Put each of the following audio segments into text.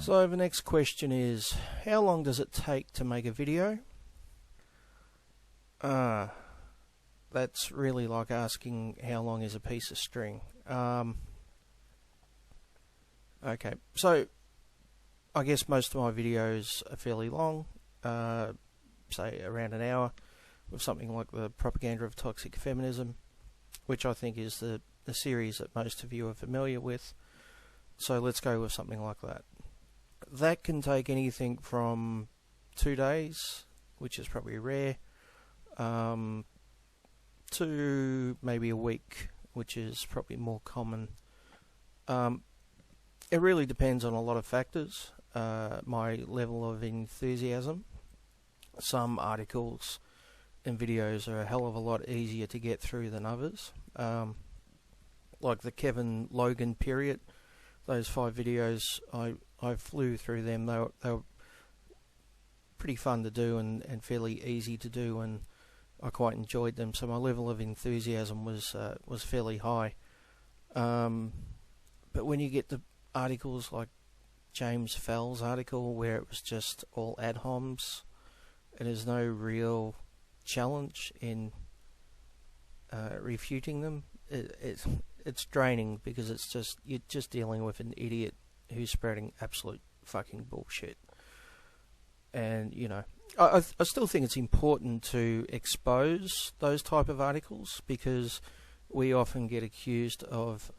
So the next question is, how long does it take to make a video? That's really like asking how long is a piece of string. Okay, so I guess most of my videos are fairly long, say around an hour, with something like the Propaganda of Toxic Feminism, which I think is the series that most of you are familiar with. So let's go with something like that. That can take anything from 2 days, which is probably rare, to maybe a week, which is probably more common. It really depends on a lot of factors. My level of enthusiasm. Some articles and videos are a hell of a lot easier to get through than others. Like the Kevin Logan period, those 5 videos, I flew through them. They were pretty fun to do and fairly easy to do, and I quite enjoyed them. So my level of enthusiasm was fairly high. But when you get to articles like James Fell's article, where it was just all ad homs, and there's no real challenge in refuting them, it's draining, because it's just, you're just dealing with an idiot who's spreading absolute fucking bullshit. And you know, I still think it's important to expose those type of articles, because we often get accused of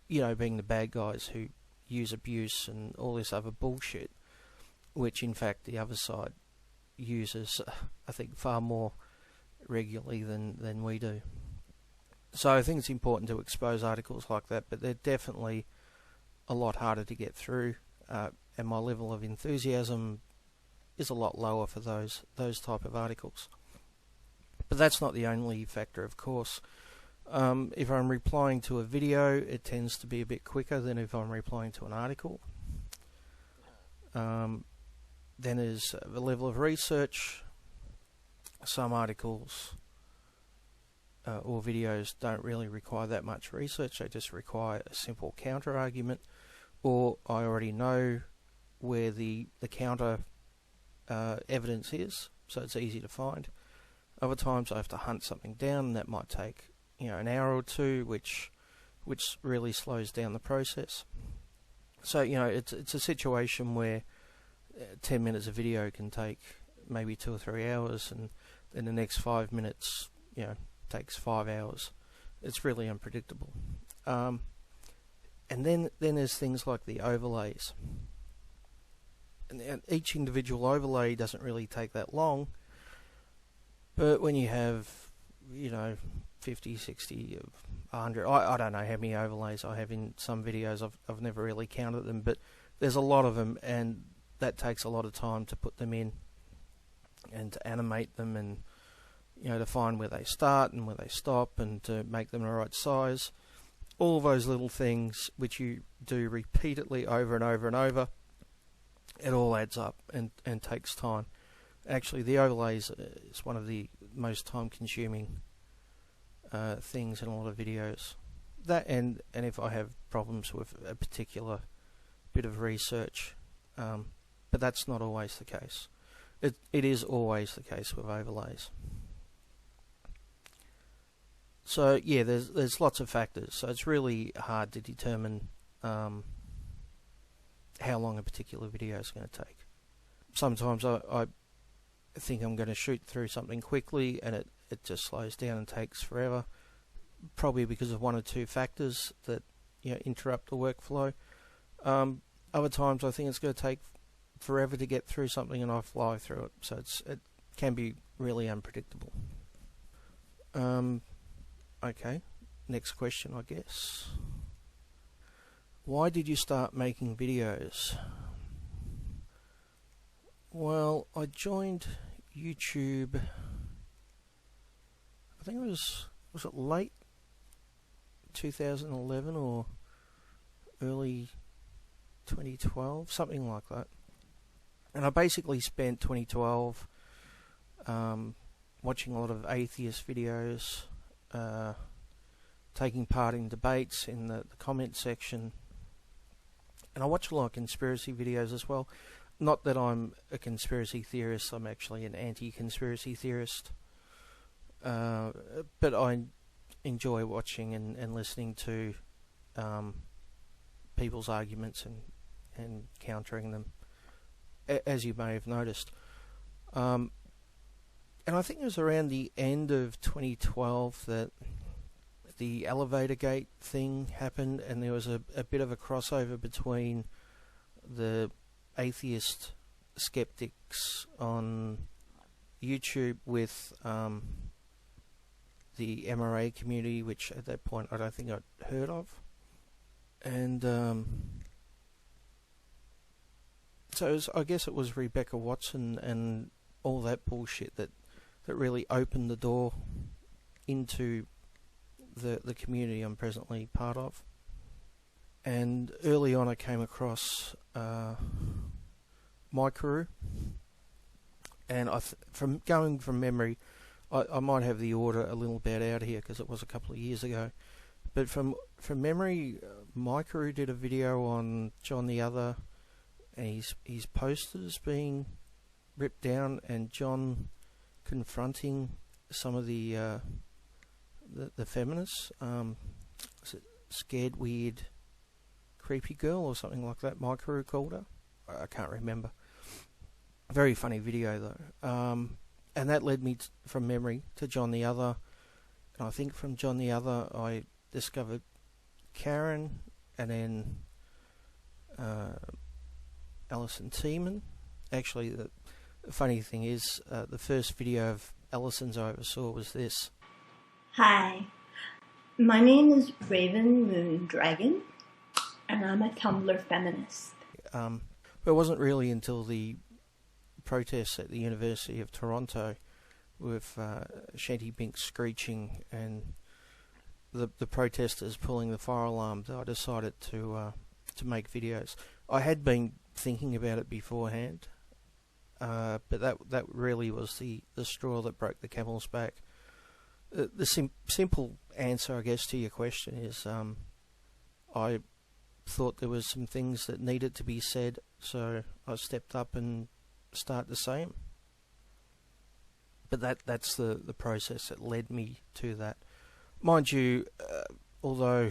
you know, being the bad guys who use abuse and all this other bullshit, which in fact the other side uses, I think, far more regularly than we do. So I think it's important to expose articles like that, but they're definitely a lot harder to get through, and my level of enthusiasm is a lot lower for those type of articles. But that's not the only factor, of course. If I'm replying to a video, it tends to be a bit quicker than if I'm replying to an article. Then there's the level of research. Some articles or videos don't really require that much research. They just require a simple counter argument, or I already know where the counter evidence is, so it's easy to find. Other times I have to hunt something down, and that might take, you know, an hour or two, which really slows down the process. So, you know, it's a situation where 10 minutes of video can take maybe 2 or 3 hours, and then the next 5 minutes, you know, takes 5 hours. It's really unpredictable. And then there's things like the overlays. And each individual overlay doesn't really take that long, but when you have, you know, 50, 60, 100, I don't know how many overlays I have in some videos. I've never really counted them, but there's a lot of them, and that takes a lot of time to put them in and to animate them, and you know, to find where they start and where they stop, and to make them the right size. All those little things which you do repeatedly over and over and over, it all adds up and takes time. Actually, the overlays is one of the most time-consuming things in a lot of videos. That and if I have problems with a particular bit of research, but that's not always the case. It is always the case with overlays. So yeah, there's lots of factors. So it's really hard to determine how long a particular video is going to take. Sometimes I think I'm going to shoot through something quickly, and it just slows down and takes forever, probably because of 1 or 2 factors that, you know, interrupt the workflow. Other times I think it's going to take forever to get through something, and I fly through it. So it can be really unpredictable. Okay, next question, I guess. Why did you start making videos? Well, I joined YouTube, I think it was it late 2011 or early 2012, something like that. And I basically spent 2012 watching a lot of atheist videos, taking part in debates in the comment section, And I watch a lot of conspiracy videos as well. Not that I'm a conspiracy theorist, I'm actually an anti-conspiracy theorist. But I enjoy watching and listening to people's arguments and countering them, as you may have noticed. And I think it was around the end of 2012 that the elevator gate thing happened, and there was a bit of a crossover between the atheist skeptics on YouTube with the MRA community, which at that point I don't think I'd heard of. And so I guess it was Rebecca Watson and all that bullshit that really opened the door into the community I'm presently part of. And early on I came across Micro, and from going from memory, I might have the order a little bit out here because it was a couple of years ago, but from memory, Micro did a video on John the Other and his posters being ripped down, and John confronting some of the feminists. Is it Scared Weird Creepy Girl or something like that Micro called her? I can't remember. Very funny video though. And that led me from memory to John the Other, and I think from John the Other I discovered Karen, and then Alison Tiemann. Actually, the funny thing is, the first video of Alison's I ever saw was this. Hi, my name is Raven Moon Dragon, and I'm a Tumblr feminist. But it wasn't really until the protests at the University of Toronto with Shanty Binks screeching and the protesters pulling the fire alarm that I decided to make videos. I had been thinking about it beforehand, but that really was the straw that broke the camel's back. The simple answer, I guess, to your question is I thought there was some things that needed to be said, so I stepped up and started to say them. But that's the process that led me to that. Mind you, although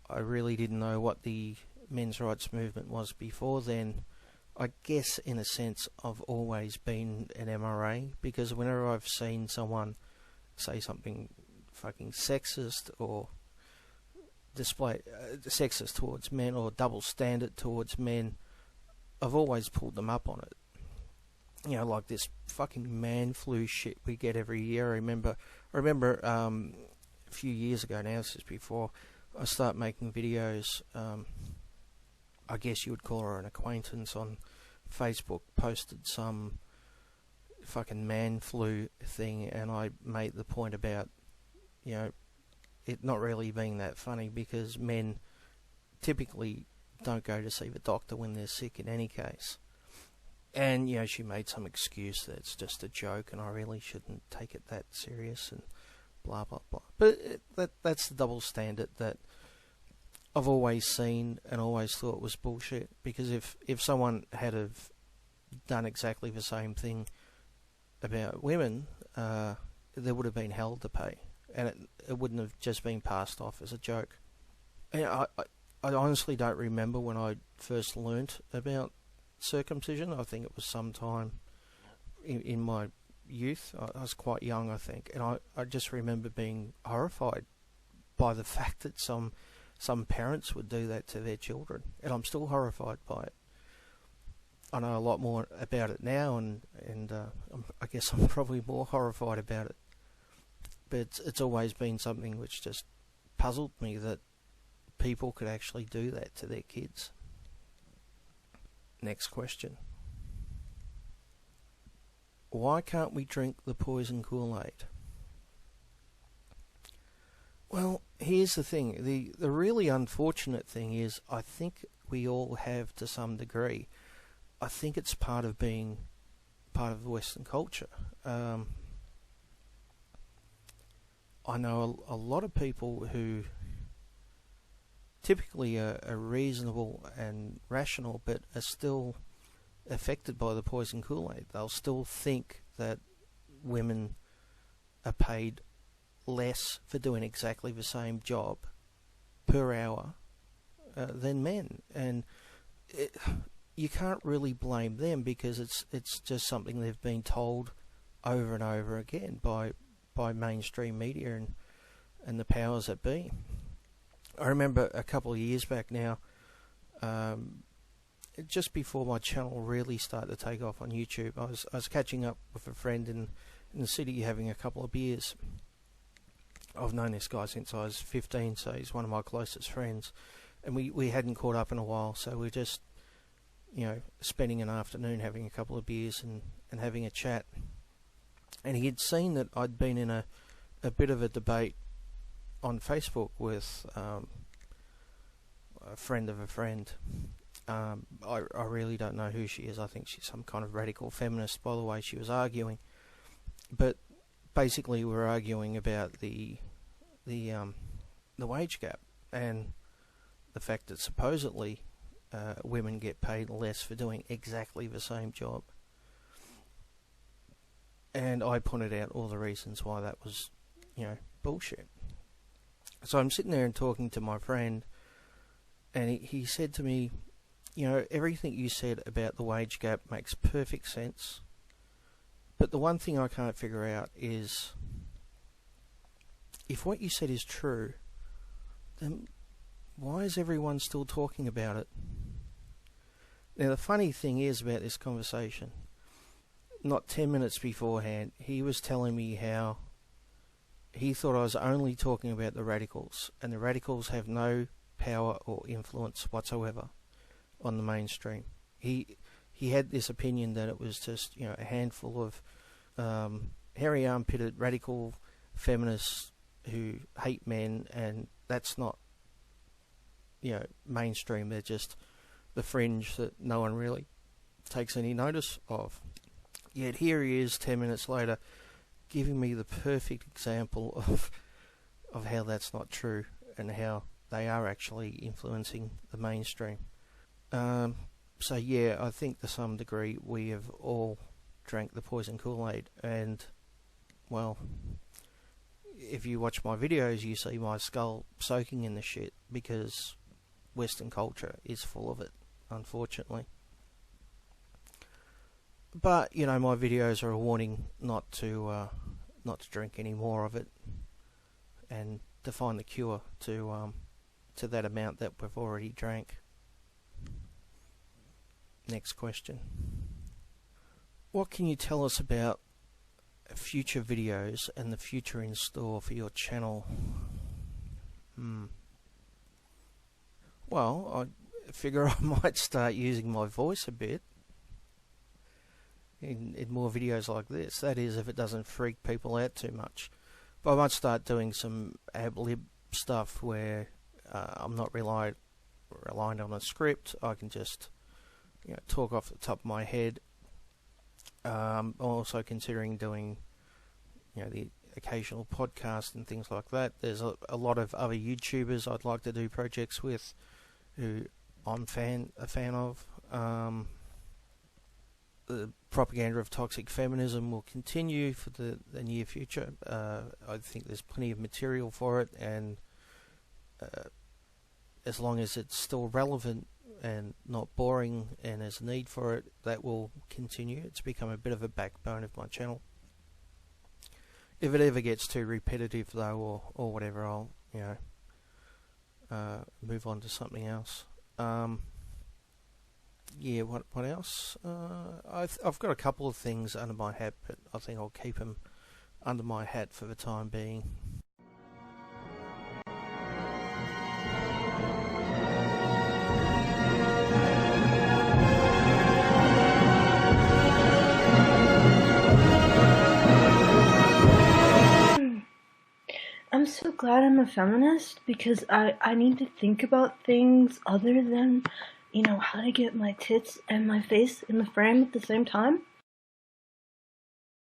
I really didn't know what the men's rights movement was before then, I guess in a sense I've always been an MRA, because whenever I've seen someone say something fucking sexist or display sexist towards men or double standard towards men, I've always pulled them up on it. You know, like this fucking man flu shit we get every year. I remember a few years ago now, this is before I start making videos, I guess you would call her an acquaintance on Facebook, posted some fucking man flu thing, and I made the point about, you know, it not really being that funny because men typically don't go to see the doctor when they're sick in any case. And, you know, she made some excuse that it's just a joke and I really shouldn't take it that serious and blah, blah, blah. But that's the double standard that I've always seen and always thought was bullshit. Because if someone had have done exactly the same thing about women, there would have been hell to pay. And it wouldn't have just been passed off as a joke. And I honestly don't remember when I first learnt about circumcision. I think it was sometime in my youth. I was quite young, I think, and I just remember being horrified by the fact that some parents would do that to their children, and I'm still horrified by it. I know a lot more about it now, and I guess I'm probably more horrified about it. But it's always been something which just puzzled me, that people could actually do that to their kids. Next question. Why can't we drink the poison Kool-Aid? Well, here's the thing. The really unfortunate thing is, I think we all have to some degree. I think it's part of being part of Western culture. I know a lot of people who typically are reasonable and rational, but are still affected by the poison Kool-Aid. They'll still think that women are paid less for doing exactly the same job per hour than men, and you can't really blame them because it's just something they've been told over and over again by mainstream media and the powers that be. I remember a couple of years back now, just before my channel really started to take off on YouTube, I was catching up with a friend in the city having a couple of beers. I've known this guy since I was 15, so he's one of my closest friends, and we hadn't caught up in a while, so we're just, spending an afternoon having a couple of beers and having a chat. And he had seen that I'd been in a bit of a debate on Facebook with a friend of a friend. I really don't know who she is. I think she's some kind of radical feminist by the way she was arguing. But basically we're arguing about the wage gap and the fact that supposedly women get paid less for doing exactly the same job. And I pointed out all the reasons why that was, bullshit. So I'm sitting there and talking to my friend, and he said to me, everything you said about the wage gap makes perfect sense. But the one thing I can't figure out is, if what you said is true, then why is everyone still talking about it? Now, the funny thing is about this conversation, not 10 minutes beforehand, he was telling me how he thought I was only talking about the radicals, and the radicals have no power or influence whatsoever on the mainstream. He had this opinion that it was just, a handful of hairy armpitted radical feminists who hate men, and that's not, mainstream. They're just the fringe that no one really takes any notice of. Yet here he is 10 minutes later giving me the perfect example of how that's not true and how they are actually influencing the mainstream. So yeah, I think to some degree we have all drank the poison Kool-Aid, and well, if you watch my videos you see my skull soaking in the shit because Western culture is full of it, unfortunately. But my videos are a warning not to drink any more of it, and to find the cure to that amount that we've already drank. Next question. What can you tell us about future videos and the future in store for your channel? Well, I figure I might start using my voice a bit in more videos like this. That is, if it doesn't freak people out too much. But I might start doing some ad-lib stuff where I'm not reliant on a script. I can just talk off the top of my head. I'm also considering doing the occasional podcast and things like that. There's a lot of other YouTubers I'd like to do projects with who I'm a fan of. The propaganda of toxic feminism will continue for the near future. I think there's plenty of material for it, and as long as it's still relevant and not boring and there's a need for it, that will continue. It's become a bit of a backbone of my channel. If it ever gets too repetitive though, or whatever, I'll move on to something else. Yeah, what else? I've got a couple of things under my hat, but I think I'll keep them under my hat for the time being. I'm so glad I'm a feminist because I need to think about things other than, how to get my tits and my face in the frame at the same time.